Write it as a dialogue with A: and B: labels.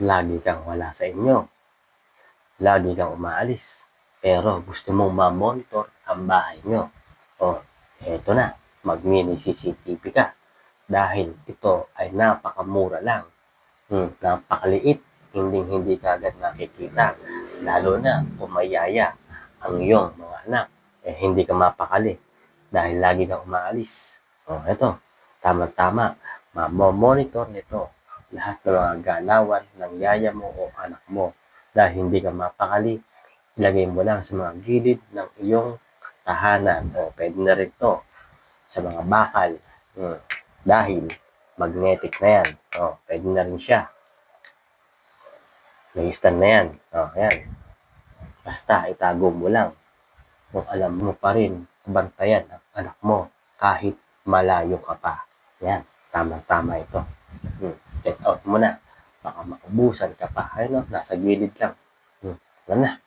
A: Lagi kang wala sa inyo. Lagi kang umaalis. Pero gusto mong ma-monitor ang bahay nyo. O, eto na. Mag-mini CCTV ka. Dahil ito ay napakamura lang. Napakaliit. Hindi ka agad nakikita. Lalo na kung mayaya ang iyong mga anak. Hindi ka mapakali. Dahil lagi kang umaalis. O, eto. Tama-tama. Monitor nito lahat ng mga galawan ng yaya mo o anak mo. Dahil hindi ka mapakali, ilagay mo lang sa mga gilid ng iyong tahanan. O pwede na rin to sa mga bakal. Dahil magnetic na yan. O, pwede na rin siya. May stand na yan. O, yan. Basta itago mo lang. Kung alam mo pa rin, bantayan ang anak mo kahit malayo ka pa. Yan. Tama-tama ito. Check out mo na. Baka maubusan ka pa. Ayun, nasa gilid lang. Alam na.